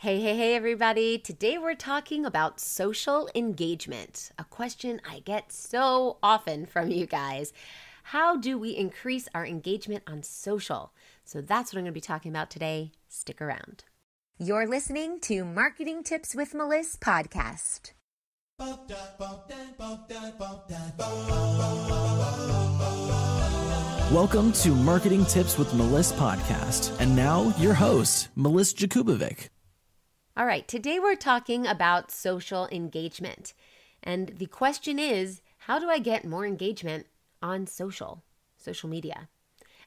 Hey, everybody. Today we're talking about social engagement, a question I get so often from you guys. How do we increase our engagement on social? So that's what I'm going to be talking about today. Stick around. You're listening to Marketing Tips with Meliss podcast. Welcome to Marketing Tips with Meliss podcast. And now your host, Meliss-Ep. All right, today we're talking about social engagement. And the question is, how do I get more engagement on social media?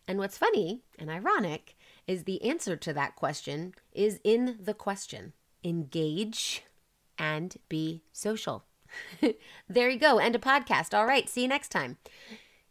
And what's funny and ironic is the answer to that question is in the question. Engage and be social. There you go. End of podcast. All right, see you next time.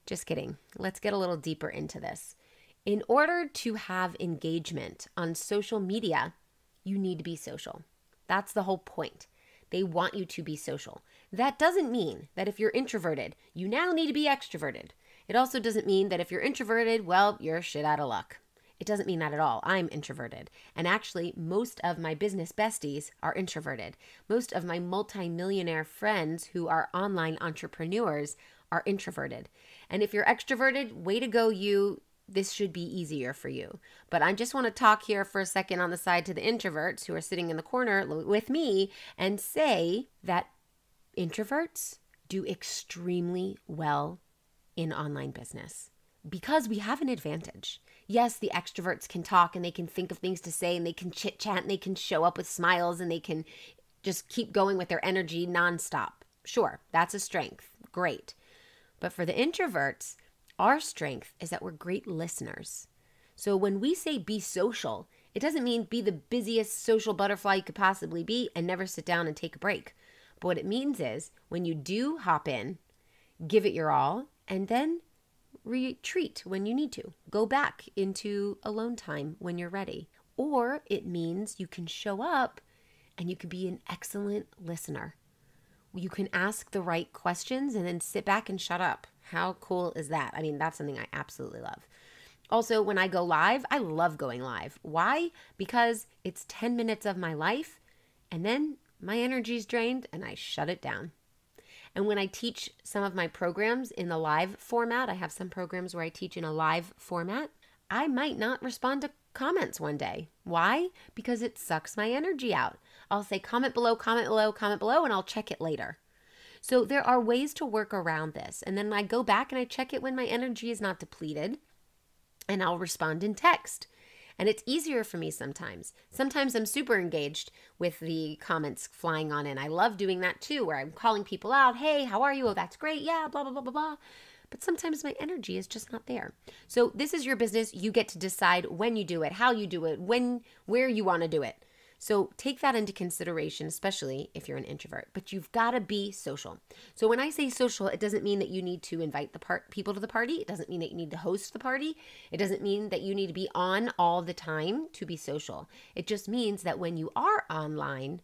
Just kidding. Let's get a little deeper into this. In order to have engagement on social media, you need to be social. That's the whole point. They want you to be social. That doesn't mean that if you're introverted, you now need to be extroverted. It also doesn't mean that if you're introverted, well, you're shit out of luck. It doesn't mean that at all. I'm introverted. And actually, most of my business besties are introverted. Most of my multi-millionaire friends who are online entrepreneurs are introverted. And if you're extroverted, way to go you. This should be easier for you. But I just want to talk here for a second on the side to the introverts who are sitting in the corner with me and say that introverts do extremely well in online business because we have an advantage. Yes, the extroverts can talk and they can think of things to say and they can chit chat and they can show up with smiles and they can just keep going with their energy nonstop. Sure, that's a strength. Great. But for the introverts, our strength is that we're great listeners. So when we say be social, it doesn't mean be the busiest social butterfly you could possibly be and never sit down and take a break. But what it means is when you do hop in, give it your all, and then retreat when you need to. Go back into alone time when you're ready. Or it means you can show up and you can be an excellent listener. You can ask the right questions and then sit back and shut up. How cool is that? I mean, that's something I absolutely love. Also, when I go live, I love going live. Why? Because it's 10 minutes of my life and then my energy's drained and I shut it down. And when I teach some of my programs in the live format, I have some programs where I teach in a live format, I might not respond to comments one day. Why? Because it sucks my energy out. I'll say comment below, and I'll check it later. So there are ways to work around this. And then I go back and I check it when my energy is not depleted and I'll respond in text. And it's easier for me sometimes. Sometimes I'm super engaged with the comments flying on in. I love doing that too, where I'm calling people out. Hey, how are you? Oh, that's great. Yeah, blah, blah, blah, blah, blah. But sometimes my energy is just not there. So this is your business. You get to decide when you do it, how you do it, where you want to do it. So take that into consideration, especially if you're an introvert. But you've got to be social. So when I say social, it doesn't mean that you need to invite the people to the party. It doesn't mean that you need to host the party. It doesn't mean that you need to be on all the time to be social. It just means that when you are online,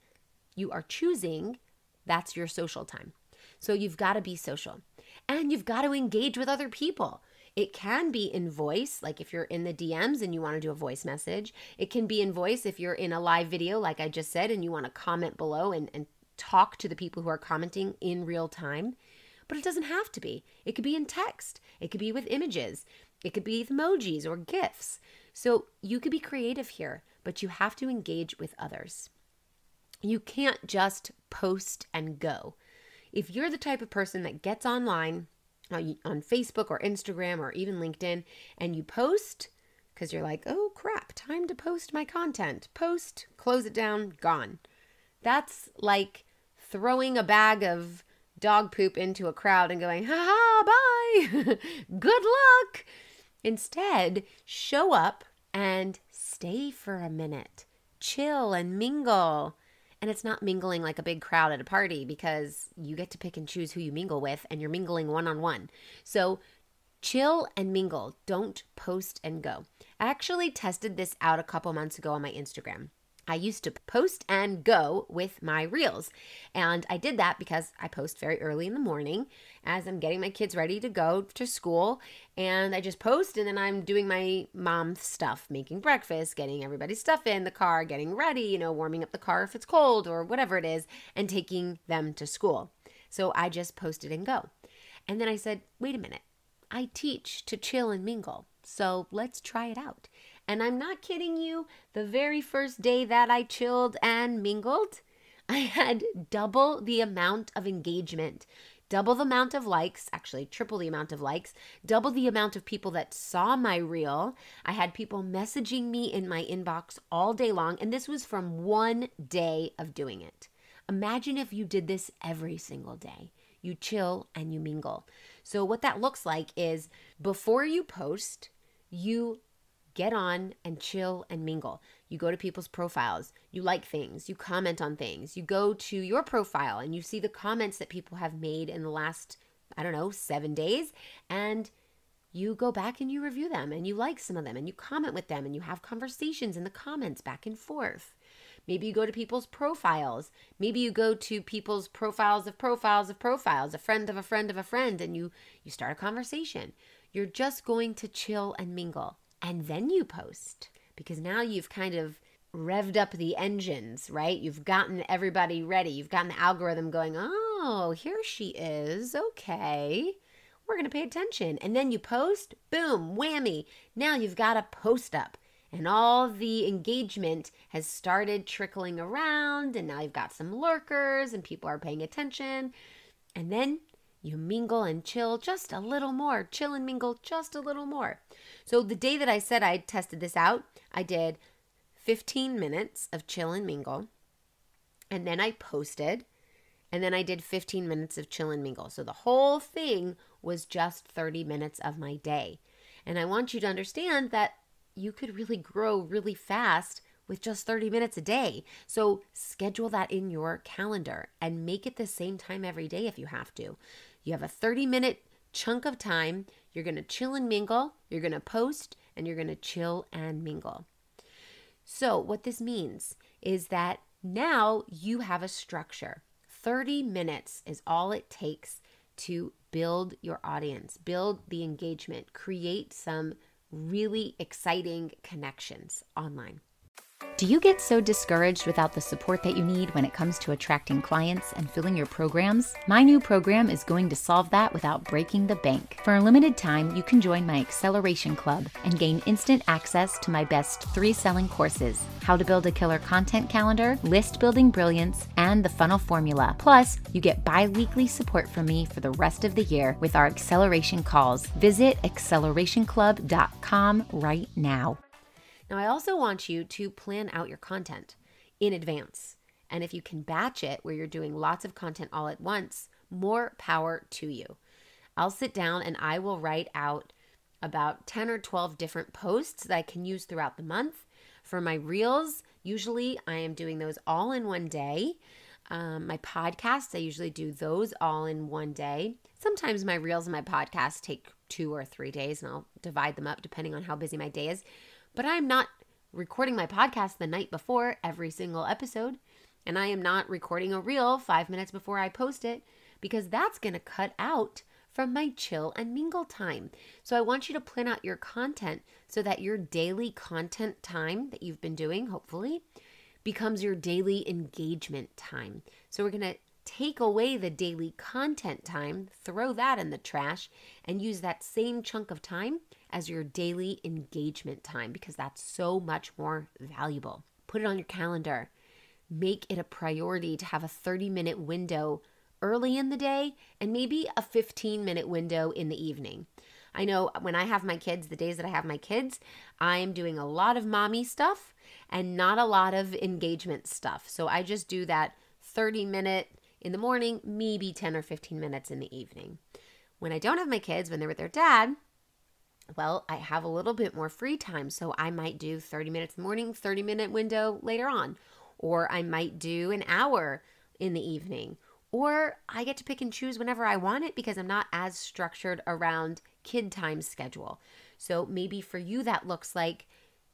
you are choosing that's your social time. So you've got to be social. And you've got to engage with other people. It can be in voice, like if you're in the DMs and you want to do a voice message. It can be in voice if you're in a live video, like I just said, and you want to comment below and talk to the people who are commenting in real time. But it doesn't have to be. It could be in text. It could be with images. It could be with emojis or GIFs. So you could be creative here, but you have to engage with others. You can't just post and go. If you're the type of person that gets online on Facebook or Instagram or even LinkedIn and you post because you're like, oh crap, time to post my content. Post, close it down, gone. That's like throwing a bag of dog poop into a crowd and going, ha bye, good luck. Instead, show up and stay for a minute, chill and mingle. And it's not mingling like a big crowd at a party because you get to pick and choose who you mingle with and you're mingling one-on-one. So chill and mingle. Don't post and go. I actually tested this out a couple months ago on my Instagram. I used to post and go with my reels. And I did that because I post very early in the morning as I'm getting my kids ready to go to school. And I just post, and then I'm doing my mom stuff, making breakfast, getting everybody's stuff in the car, getting ready, warming up the car if it's cold or whatever it is, and taking them to school. So I just posted and go. And then I said, wait a minute, I teach to chill and mingle. So let's try it out. And I'm not kidding you, the very first day that I chilled and mingled, I had double the amount of engagement, double the amount of likes, actually triple the amount of likes, double the amount of people that saw my reel. I had people messaging me in my inbox all day long, and this was from one day of doing it. Imagine if you did this every single day. You chill and you mingle. So what that looks like is before you post, you get on and chill and mingle. You go to people's profiles, you like things, you comment on things, you go to your profile and you see the comments that people have made in the last, 7 days, and you go back and you review them and you like some of them and you comment with them and you have conversations in the comments back and forth. Maybe you go to people's profiles. Maybe you go to people's profiles of profiles of profiles, a friend of a friend of a friend, and you start a conversation. You're just going to chill and mingle. And then you post, because now you've kind of revved up the engines, right? You've gotten everybody ready. You've gotten the algorithm going, oh, here she is. Okay, we're going to pay attention. And then you post, boom, whammy. Now you've got a post up. And all the engagement has started trickling around. And now you've got some lurkers and people are paying attention. And then you mingle and chill just a little more. Chill and mingle just a little more. So the day that I said I tested this out, I did 15 minutes of chill and mingle. And then I posted. And then I did 15 minutes of chill and mingle. So the whole thing was just 30 minutes of my day. And I want you to understand that you could really grow really fast with just 30 minutes a day. So schedule that in your calendar and make it the same time every day if you have to. You have a 30-minute chunk of time. You're going to chill and mingle. You're going to post, and you're going to chill and mingle. So what this means is that now you have a structure. 30 minutes is all it takes to build your audience, build the engagement, create some really exciting connections online. Do you get so discouraged without the support that you need when it comes to attracting clients and filling your programs? My new program is going to solve that without breaking the bank. For a limited time, you can join my Acceleration Club and gain instant access to my best 3 selling courses: How to Build a Killer Content Calendar, List Building Brilliance, and the Funnel Formula. Plus, you get bi-weekly support from me for the rest of the year with our acceleration calls. Visit accelerationclub.com right now. Now, I also want you to plan out your content in advance. And if you can batch it where you're doing lots of content all at once, more power to you. I'll sit down and I will write out about 10 or 12 different posts that I can use throughout the month. For my reels, usually I am doing those all in one day. My podcasts, I usually do those all in one day. Sometimes my reels and my podcasts take 2 or 3 days, and I'll divide them up depending on how busy my day is. But I'm not recording my podcast the night before every single episode. And I am not recording a reel 5 minutes before I post it, because that's going to cut out from my chill and mingle time. So I want you to plan out your content so that your daily content time that you've been doing, hopefully, becomes your daily engagement time. So we're going to take away the daily content time, throw that in the trash, and use that same chunk of time as your daily engagement time, because that's so much more valuable. Put it on your calendar. Make it a priority to have a 30-minute window early in the day and maybe a 15-minute window in the evening. I know when I have my kids, the days that I have my kids, I am doing a lot of mommy stuff and not a lot of engagement stuff. So I just do that 30-minute in the morning, maybe 10 or 15 minutes in the evening. When I don't have my kids, when they're with their dad, well, I have a little bit more free time. So I might do 30 minutes in the morning, 30-minute window later on. Or I might do an hour in the evening. Or I get to pick and choose whenever I want it because I'm not as structured around kid time schedule. So maybe for you that looks like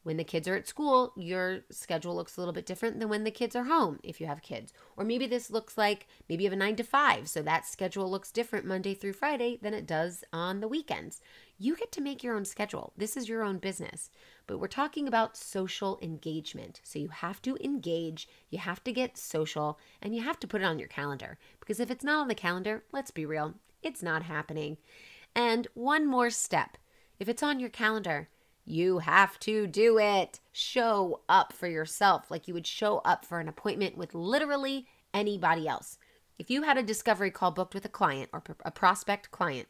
When the kids are at school, your schedule looks a little bit different than when the kids are home, if you have kids. Or maybe this looks like, maybe you have a 9 to 5, so that schedule looks different Monday through Friday than it does on the weekends. You get to make your own schedule. This is your own business. But we're talking about social engagement. So you have to engage, you have to get social, and you have to put it on your calendar. Because if it's not on the calendar, let's be real, it's not happening. And one more step. If it's on your calendar, you have to do it. Show up for yourself like you would show up for an appointment with literally anybody else. If you had a discovery call booked with a client or a prospect client,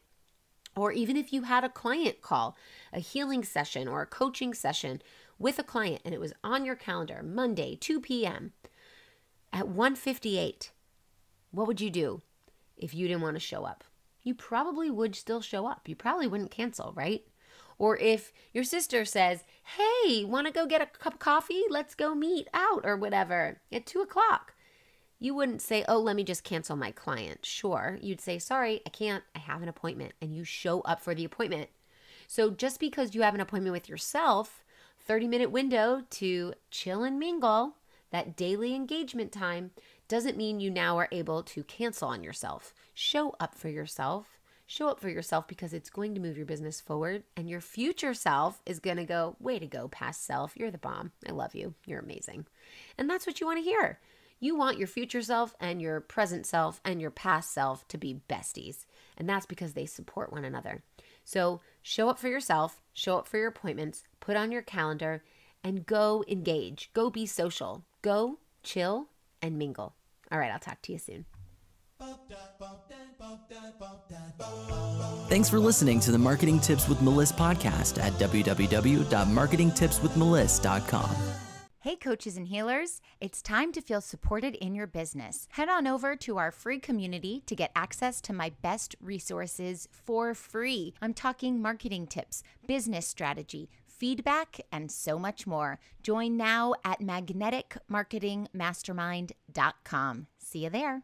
or even if you had a client call, a healing session or a coaching session with a client, and it was on your calendar, Monday, 2 p.m. at 1:58, what would you do if you didn't want to show up? You probably would still show up. You probably wouldn't cancel, right? Or if your sister says, hey, want to go get a cup of coffee? Let's go meet out or whatever at 2 o'clock. You wouldn't say, oh, let me just cancel my client. Sure. You'd say, sorry, I can't. I have an appointment. And you show up for the appointment. So just because you have an appointment with yourself, 30-minute window to chill and mingle, that daily engagement time, doesn't mean you now are able to cancel on yourself. Show up for yourself. Show up for yourself because it's going to move your business forward, and your future self is going to go, way to go, past self. You're the bomb. I love you. You're amazing. And that's what you want to hear. You want your future self and your present self and your past self to be besties. And that's because they support one another. So show up for yourself, show up for your appointments, put on your calendar, and go engage. Go be social. Go chill and mingle. All right, I'll talk to you soon. Thanks for listening to the Marketing Tips with Meliss podcast at www.marketingtipswithmeliss.com. Hey, coaches and healers, it's time to feel supported in your business. Head on over to our free community to get access to my best resources for free. I'm talking marketing tips, business strategy, feedback, and so much more. Join now at magneticmarketingmastermind.com. See you there.